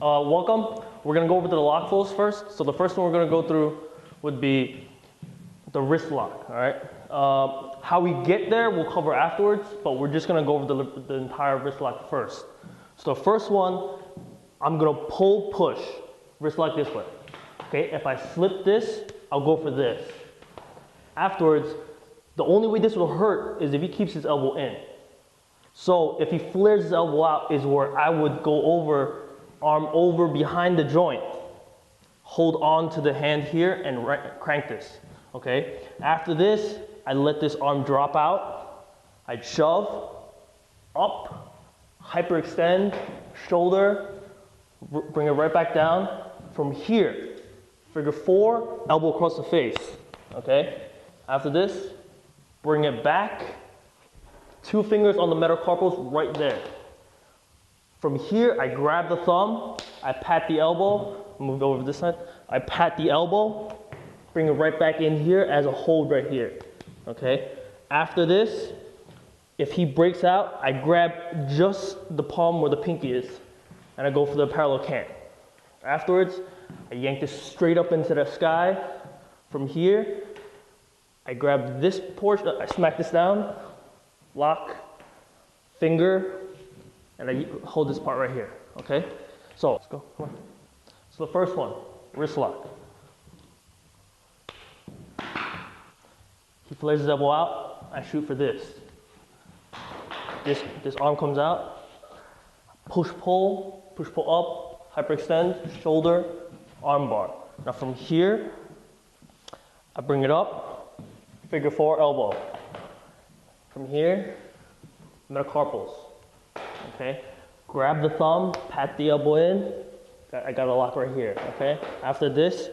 Welcome. We're going to go over the lock flows first. So the first one we're going to go through would be the wrist lock. All right. How we get there we'll cover afterwards, but we're just going to go over the entire wrist lock first. So the first one, I'm going to pull, push, wrist lock this way. Okay. If I slip this, I'll go for this. Afterwards, the only way this will hurt is if he keeps his elbow in. So if he flares his elbow out is where I would go over, arm over behind the joint, hold on to the hand here and crank this, okay? After this, I let this arm drop out. I'd shove, up, hyperextend, shoulder, bring it right back down. From here, figure 4, elbow across the face, okay? After this, bring it back, 2 fingers on the metacarpals right there. From here, I grab the thumb, I pat the elbow, move over to this side, I pat the elbow, bring it right back in here as a hold right here, okay? After this, if he breaks out, I grab just the palm where the pinky is, and I go for the parallel cant. Afterwards, I yank this straight up into the sky. From here, I grab this portion, I smack this down, lock, finger, and I hold this part right here, okay? So, let's go, come on. So the first one, wrist lock. He flares his elbow out, I shoot for this. This arm comes out, push pull up, hyperextend, shoulder, arm bar. Now from here, I bring it up, figure 4 elbow. From here, metacarpals. Okay, grab the thumb, pat the elbow in. I got a lock right here, okay? After this,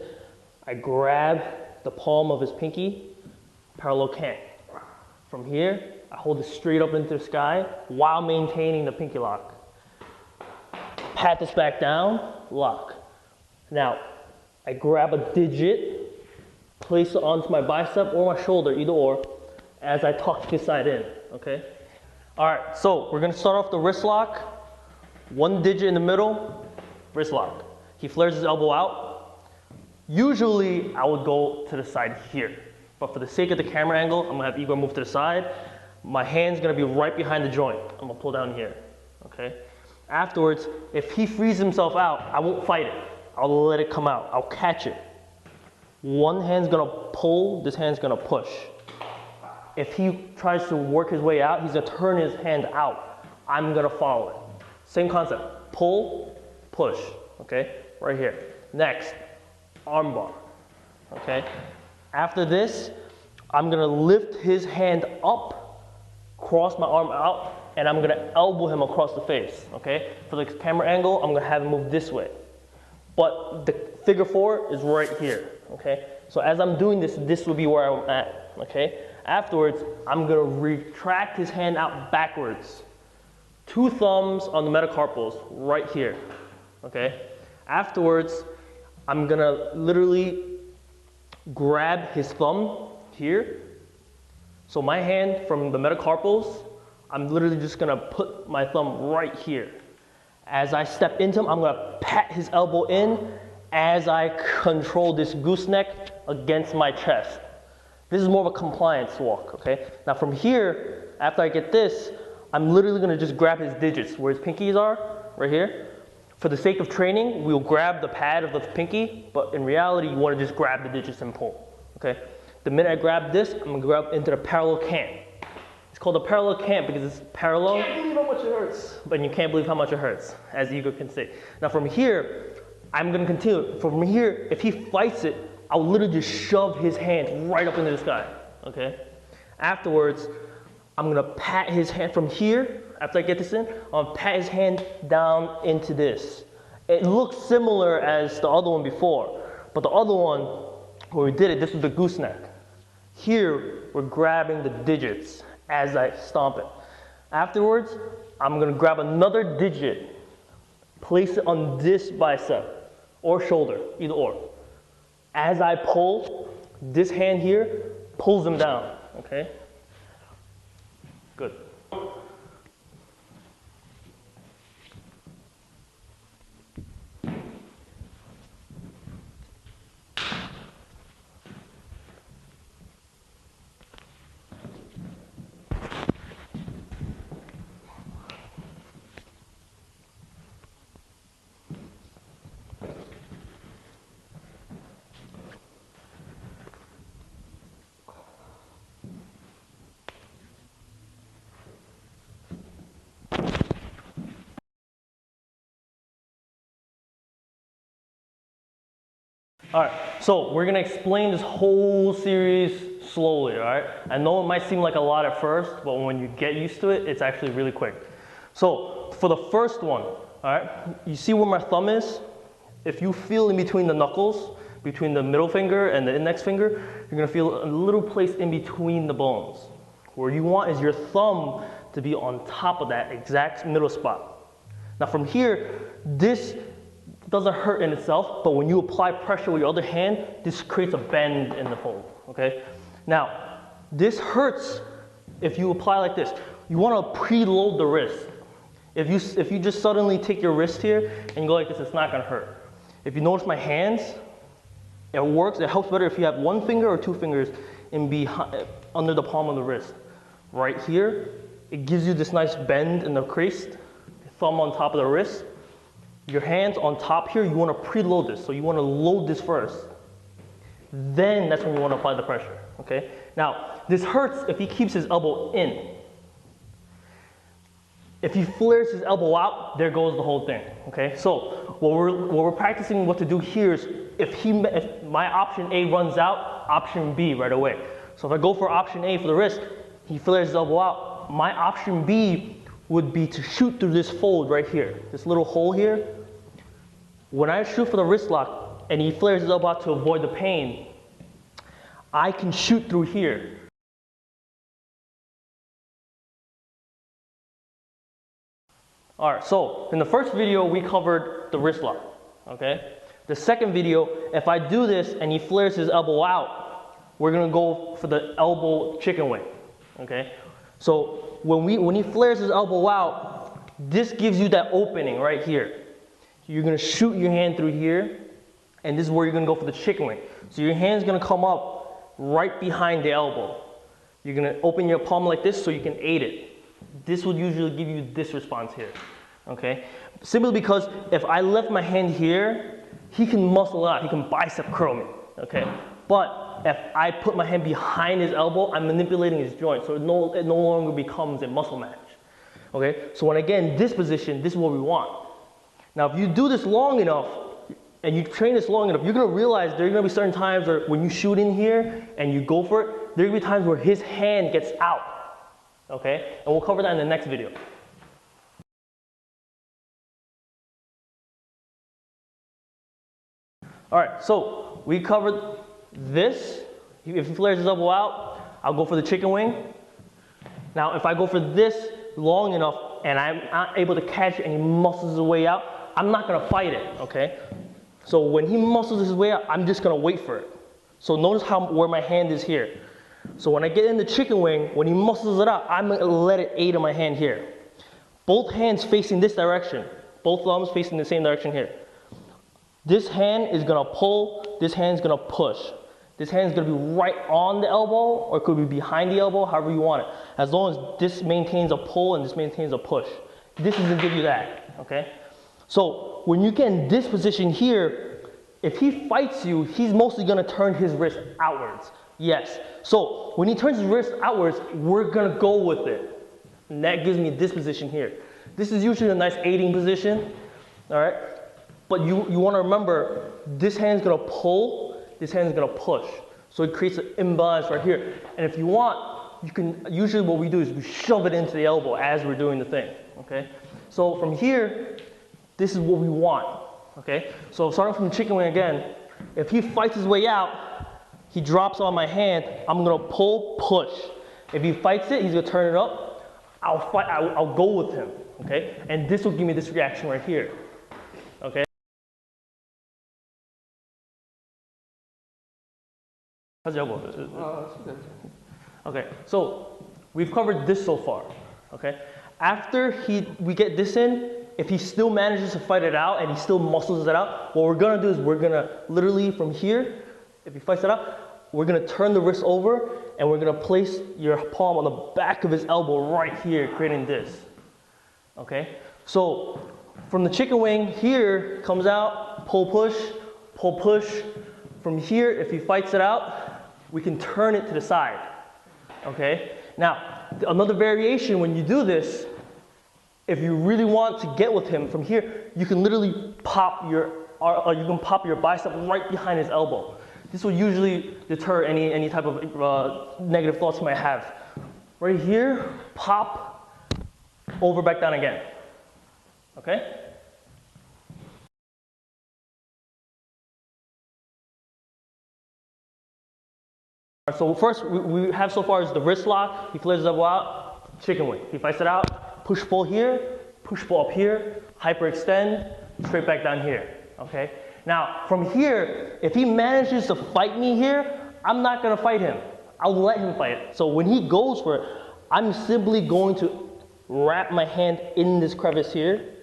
I grab the palm of his pinky, parallel cant. From here, I hold it straight up into the sky while maintaining the pinky lock. Pat this back down, lock. Now, I grab a digit, place it onto my bicep or my shoulder, either or, as I tuck this side in, okay? All right, so we're gonna start off the wrist lock. 1 digit in the middle, wrist lock. He flares his elbow out. Usually, I would go to the side here. But for the sake of the camera angle, I'm gonna have Igor move to the side. My hand's gonna be right behind the joint. I'm gonna pull down here, okay? Afterwards, if he frees himself out, I won't fight it. I'll let it come out, I'll catch it. One hand's gonna pull, this hand's gonna push. If he tries to work his way out, he's gonna turn his hand out. I'm gonna follow it. Same concept, pull, push, okay? Right here. Next, arm bar, okay? After this, I'm gonna lift his hand up, cross my arm out, and I'm gonna elbow him across the face, okay? For the camera angle, I'm gonna have him move this way. But the figure 4 is right here, okay? So as I'm doing this, this will be where I'm at, okay? Afterwards, I'm gonna retract his hand out backwards. 2 thumbs on the metacarpals right here, okay? Afterwards, I'm gonna literally grab his thumb here. So my hand from the metacarpals, I'm literally just gonna put my thumb right here. As I step into him, I'm gonna pat his elbow in as I control this gooseneck against my chest. This is more of a compliance walk, okay? Now from here, after I get this, I'm literally gonna just grab his digits where his pinkies are, right here. For the sake of training, we'll grab the pad of the pinky, but in reality, you wanna just grab the digits and pull, okay? The minute I grab this, I'm gonna grab into the parallel cant. It's called a parallel cant because it's parallel. I can't believe how much it hurts. But you can't believe how much it hurts, as Igor can see. Now from here, I'm gonna continue. From here, if he fights it, I'll literally just shove his hand right up into this guy, okay? Afterwards, I'm gonna pat his hand from here. After I get this in, I'll pat his hand down into this. It looks similar as the other one before, but the other one, where we did it, this was the gooseneck. Here, we're grabbing the digits as I stomp it. Afterwards, I'm gonna grab another digit, place it on this bicep or shoulder, either or. As I pull, this hand here pulls them down, okay? Good. All right, so we're gonna explain this whole series slowly, all right? I know it might seem like a lot at first, but when you get used to it, it's actually really quick. So for the first one, all right, you see where my thumb is? If you feel in between the knuckles, between the middle finger and the index finger, you're gonna feel a little place in between the bones. Where you want is your thumb to be on top of that exact middle spot. Now from here, this doesn't hurt in itself, but when you apply pressure with your other hand, this creates a bend in the fold, okay? Now, this hurts if you apply like this. You wanna preload the wrist. If you just suddenly take your wrist here and go like this, it's not gonna hurt. If you notice my hands, it works, it helps better if you have one finger or two fingers in behind, under the palm of the wrist. Right here, it gives you this nice bend in the crease, thumb on top of the wrist. Your hands on top here, you want to preload this. So you want to load this first. Then that's when you want to apply the pressure, okay? Now, this hurts if he keeps his elbow in. If he flares his elbow out, there goes the whole thing, okay? So what we're practicing what to do here is if my option A runs out, option B right away. So if I go for option A for the wrist, he flares his elbow out, my option B would be to shoot through this fold right here, this little hole here. When I shoot for the wrist lock and he flares his elbow out to avoid the pain, I can shoot through here. All right, so in the first video, we covered the wrist lock, okay? The second video, if I do this and he flares his elbow out, we're gonna go for the elbow chicken wing, okay? So when he flares his elbow out, this gives you that opening right here. You're gonna shoot your hand through here, and this is where you're gonna go for the chicken wing. So your hand's gonna come up right behind the elbow. You're gonna open your palm like this so you can aid it. This would usually give you this response here, okay? Simply because if I left my hand here, he can muscle out, he can bicep curl me, okay? But if I put my hand behind his elbow, I'm manipulating his joint, so it no longer becomes a muscle match, okay? So when I get in this position, this is what we want. Now, if you do this long enough, and you train this long enough, you're gonna realize there are gonna be certain times where when you shoot in here and you go for it, there are gonna be times where his hand gets out, okay? And we'll cover that in the next video. All right, so we covered this. If he flares his elbow out, I'll go for the chicken wing. Now, if I go for this long enough and I'm not able to catch it and he muscles his way out, I'm not gonna fight it, okay? So when he muscles his way out, I'm just gonna wait for it. So notice where my hand is here. So when I get in the chicken wing, when he muscles it out, I'm gonna let it aid in my hand here. Both hands facing this direction. Both thumbs facing the same direction here. This hand is gonna pull, this hand's gonna push. This hand's gonna be right on the elbow, or it could be behind the elbow, however you want it. As long as this maintains a pull and this maintains a push. This is gonna give you that, okay? So when you get in this position here, if he fights you, he's mostly gonna turn his wrist outwards. Yes. So when he turns his wrist outwards, we're gonna go with it. And that gives me this position here. This is usually a nice aiding position, all right? But you want to remember, this hand's going to pull, this hand's going to push. So it creates an imbalance right here. And if you want, you can, usually what we do is we shove it into the elbow as we're doing the thing, okay? So from here, this is what we want, okay? So starting from the chicken wing again, if he fights his way out, he drops on my hand, I'm gonna pull, push. If he fights it, he's gonna turn it up, I'll go with him, okay? And this will give me this reaction right here, okay? How's your elbow? Okay, so we've covered this so far, okay? After we get this in, if he still manages to fight it out and he still muscles it out, what we're gonna do is we're gonna literally from here, if he fights it out, we're gonna turn the wrist over and we're gonna place your palm on the back of his elbow right here, creating this, okay? So from the chicken wing, here comes out, pull, push, pull, push. From here, if he fights it out, we can turn it to the side, okay? Now, another variation when you do this, if you really want to get with him from here, you can literally pop your bicep right behind his elbow. This will usually deter any type of negative thoughts you might have. Right here, pop, over, back down again, okay? So first we have so far is the wrist lock. He flares his elbow out, chicken wing. He fights it out, push pull here, push pull up here, hyperextend, straight back down here, okay? Now from here, if he manages to fight me here, I'm not gonna fight him. I'll let him fight it. So when he goes for it, I'm simply going to wrap my hand in this crevice here,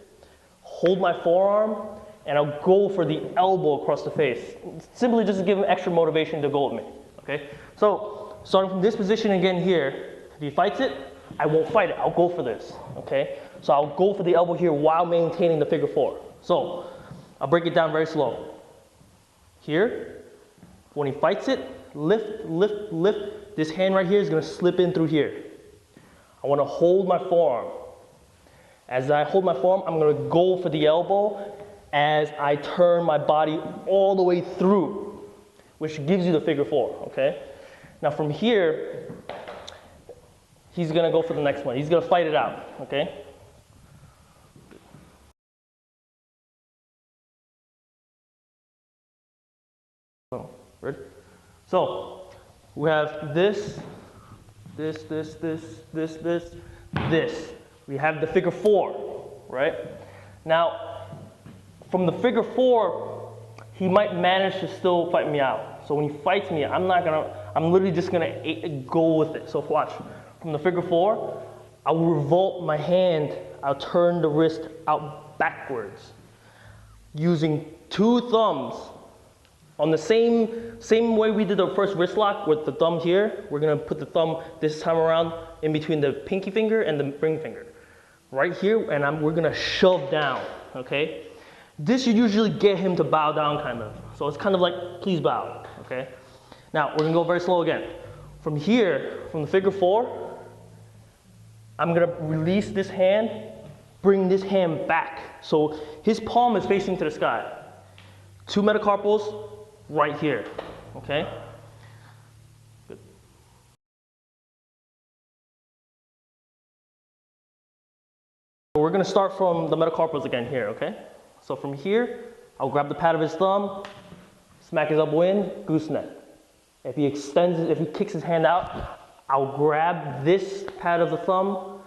hold my forearm, and I'll go for the elbow across the face. Simply just to give him extra motivation to go with me, okay? So starting from this position again here, if he fights it, I won't fight it, I'll go for this, okay? So I'll go for the elbow here while maintaining the figure four. So I'll break it down very slow. Here, when he fights it, lift, lift, lift. This hand right here is gonna slip in through here. I wanna hold my forearm. As I hold my forearm, I'm gonna go for the elbow as I turn my body all the way through, which gives you the figure four, okay? Now from here, he's gonna go for the next one. He's gonna fight it out, okay? Ready? So we have this. We have the figure four, right? Now, from the figure four, he might manage to still fight me out. So when he fights me, I'm literally just gonna go with it. So watch, from the figure four, I will revolt my hand, I'll turn the wrist out backwards. Using two thumbs, on the same way we did the first wrist lock with the thumb here, we're gonna put the thumb this time around in between the pinky finger and the ring finger. Right here, and we're gonna shove down, okay? This you usually get him to bow down kind of. So it's kind of like, please bow, okay? Now, we're gonna go very slow again. From here, from the figure four, I'm gonna release this hand, bring this hand back. So his palm is facing to the sky. Two metacarpals right here, okay? Good. We're gonna start from the metacarpals again here, okay? So from here, I'll grab the pad of his thumb, smack his elbow in, gooseneck. If he extends it, if he kicks his hand out, I'll grab this pad of the thumb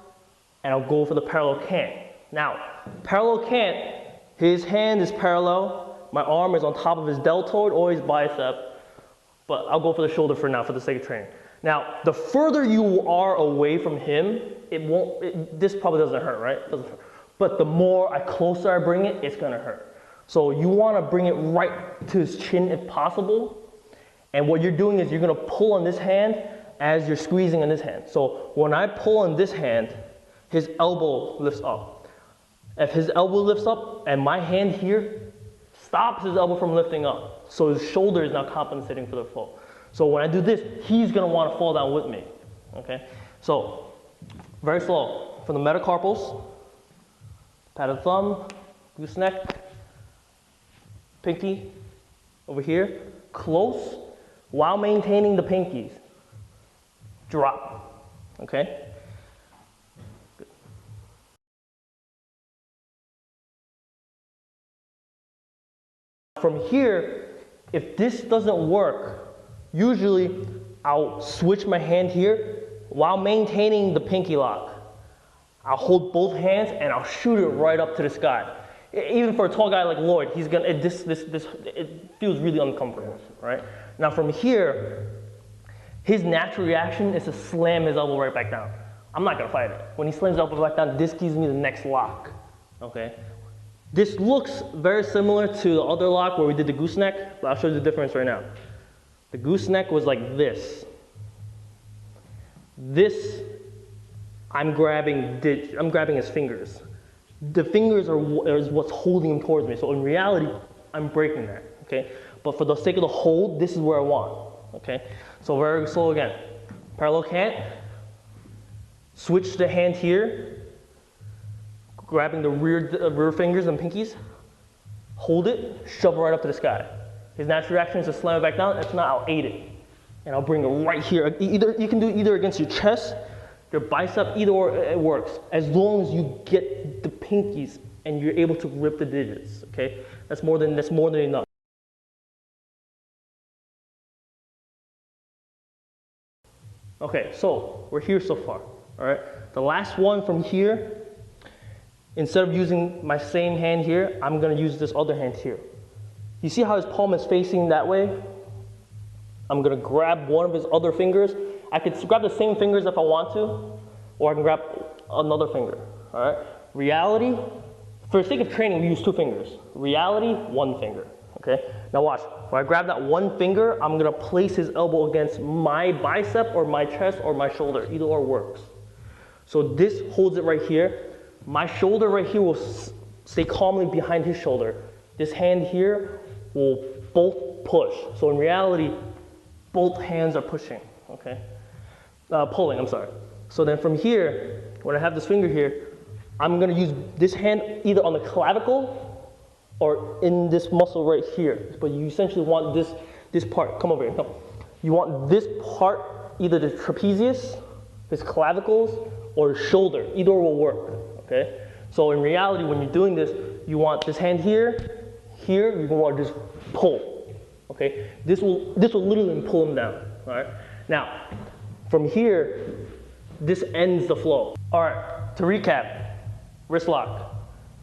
and I'll go for the parallel cant. Now, parallel cant, his hand is parallel, my arm is on top of his deltoid or his bicep, but I'll go for the shoulder for now for the sake of training. Now, the further you are away from him, this probably doesn't hurt, right? It doesn't hurt. But the more closer I bring it, it's gonna hurt. So you wanna bring it right to his chin if possible. And what you're doing is you're gonna pull on this hand as you're squeezing on this hand. So when I pull on this hand, his elbow lifts up. If his elbow lifts up and my hand here stops his elbow from lifting up, so his shoulder is now compensating for the fall. So when I do this, he's gonna wanna fall down with me, okay? So, very slow. From the metacarpals, pat of thumb, gooseneck, pinky over here, close, while maintaining the pinkies. Drop, okay? Good. From here, if this doesn't work, usually I'll switch my hand here while maintaining the pinky lock. I'll hold both hands and I'll shoot it right up to the sky. Even for a tall guy like Lloyd, he's gonna, it feels really uncomfortable, right? Now from here, his natural reaction is to slam his elbow right back down. I'm not gonna fight it. When he slams his elbow back down, this gives me the next lock, okay? This looks very similar to the other lock where we did the gooseneck, but I'll show you the difference right now. The gooseneck was like this. This, I'm grabbing his fingers. The fingers is what's holding him towards me. So in reality, I'm breaking that, okay? But for the sake of the hold, this is where I want, okay? So very slow again. Parallel cant, switch the hand here, grabbing the rear fingers and pinkies, hold it, shove it right up to the sky. His natural reaction is to slam it back down. If not, I'll aid it. And I'll bring it right here. You can do either against your chest, your bicep, either or it works. As long as you get the pinkies and you're able to rip the digits, okay? That's more than enough. Okay, so we're here so far, all right? The last one from here, instead of using my same hand here, I'm gonna use this other hand here. You see how his palm is facing that way? I'm gonna grab one of his other fingers. I could grab the same fingers if I want to, or I can grab another finger, all right? Reality, for the sake of training, we use 2 fingers. Reality, 1 finger, okay? Now watch, when I grab that 1 finger, I'm gonna place his elbow against my bicep or my chest or my shoulder, either or works. So this holds it right here. My shoulder right here will stay calmly behind his shoulder. This hand here will both push. So in reality, both hands are pushing, okay? Pulling, I'm sorry. So then from here, when I have this finger here, I'm gonna use this hand either on the clavicle or in this muscle right here. But you essentially want this part, come over here, come. You want this part, either the trapezius, his clavicles, or his shoulder, either will work, okay? So in reality, when you're doing this, you want this hand here, you're gonna want to just pull, okay? This will literally pull him down, all right? Now, from here, this ends the flow. All right, to recap, wrist lock,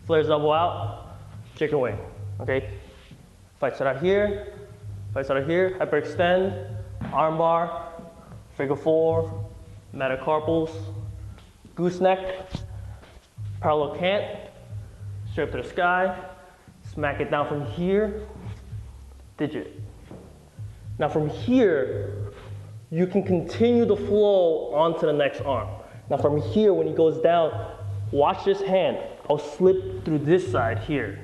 flares elbow out, chicken wing, okay? Fights it out here, hyperextend, arm bar, figure 4, metacarpals, gooseneck, parallel cant, straight up to the sky, smack it down from here, digit. Now from here, you can continue the flow onto the next arm. Now from here, when he goes down, watch this hand. I'll slip through this side here,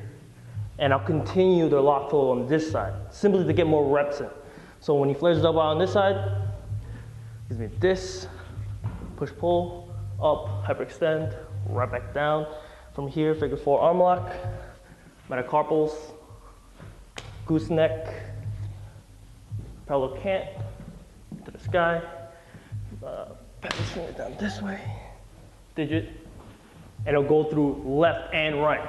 and I'll continue the lock flow on this side, simply to get more reps in. So when he flares his elbow on this side, gives me this, push pull, up, hyperextend, right back down. From here, figure 4 arm lock, metacarpals, gooseneck, parallel cant, to the sky, position it down this way, digit, and it'll go through left and right.